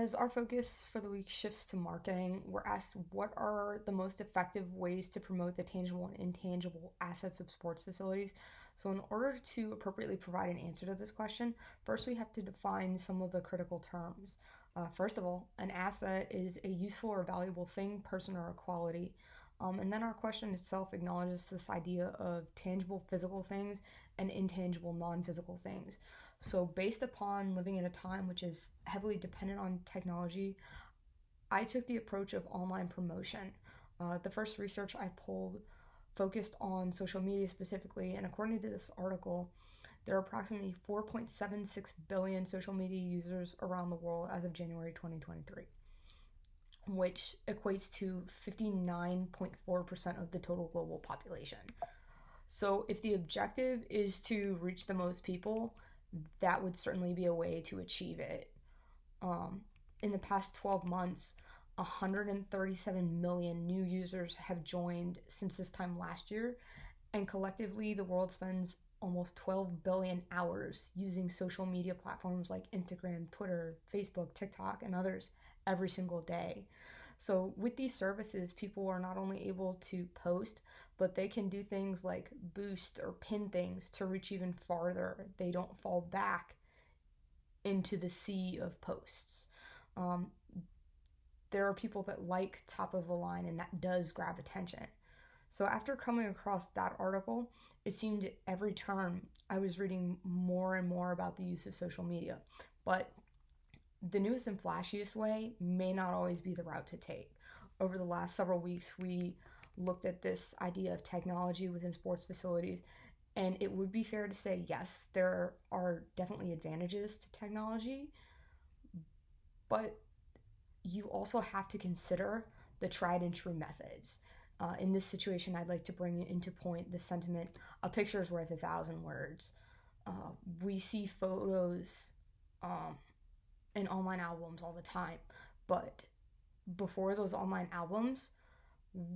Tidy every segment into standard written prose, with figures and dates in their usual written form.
As our focus for the week shifts to marketing, we're asked what are the most effective ways to promote the tangible and intangible assets of sports facilities. So, in order to appropriately provide an answer to this question, first we have to define some of the critical terms. First of all, an asset is a useful or valuable thing, person, or a quality. And then our question itself acknowledges this idea of tangible physical things and intangible non physical things. So, based upon living in a time which is heavily dependent on technology, I took the approach of online promotion. The first research I pulled focused on social media specifically, and according to this article, there are approximately 4.76 billion social media users around the world as of January 2023, which equates to 59.4% of the total global population. So, if the objective is to reach the most people, that would certainly be a way to achieve it. Um, in the past 12 months, 137 million new users have joined since this time last year, and collectively, the world spends almost 12 billion hours using social media platforms like Instagram, Twitter, Facebook, TikTok, and others every single day. So, with these services, people are not only able to post, but they can do things like boost or pin things to reach even farther. They don't fall back into the sea of posts. Um, there are people that like top of the line, and that does grab attention. So after coming across that article, it seemed at every turn I was reading more and more about the use of social media. But the newest and flashiest way may not always be the route to take. Over the last several weeks, we looked at this idea of technology within sports facilities, and it would be fair to say, yes, there are definitely advantages to technology, but you also have to consider the tried and true methods. In this situation, I'd like to bring into point the sentiment, a picture is worth 1,000 words. We see photos in online albums all the time, but before those online albums,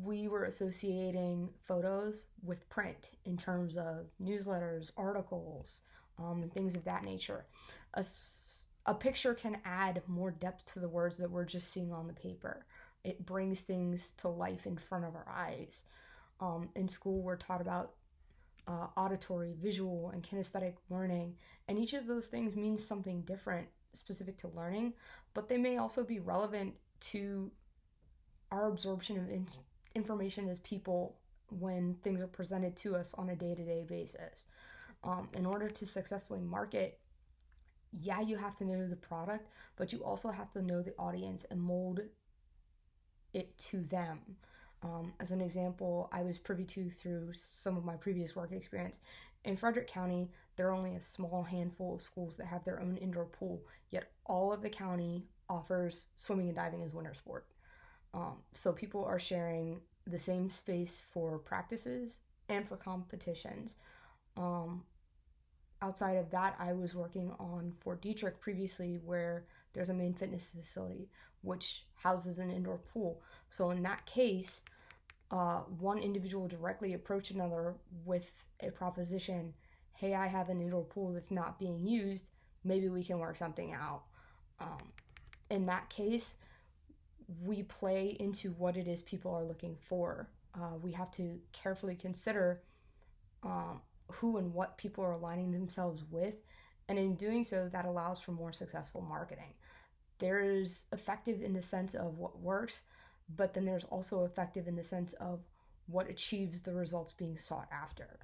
we were associating photos with print in terms of newsletters, articles, and things of that nature. A picture can add more depth to the words that we're just seeing on the paper. It brings things to life in front of our eyes. In school, we're taught about auditory, visual, and kinesthetic learning, and each of those things means something different specific to learning, but they may also be relevant to our absorption of information as people when things are presented to us on a day-to-day basis. In order to successfully market, yeah, you have to know the product, but you also have to know the audience and mold it to them. As an example, I was privy to through some of my previous work experience. In Frederick County, there are only a small handful of schools that have their own indoor pool, yet all of the county offers swimming and diving as winter sport. So people are sharing the same space for practices and for competitions. Outside of that, I was working on Fort Detrick previously, where there's a main fitness facility which houses an indoor pool. So in that case, one individual directly approached another with a proposition: hey, I have an indoor pool that's not being used. Maybe we can work something out. In that case, we play into what it is people are looking for. We have to carefully consider who and what people are aligning themselves with, and in doing so, that allows for more successful marketing. There's effective in the sense of what works, but then there's also effective in the sense of what achieves the results being sought after.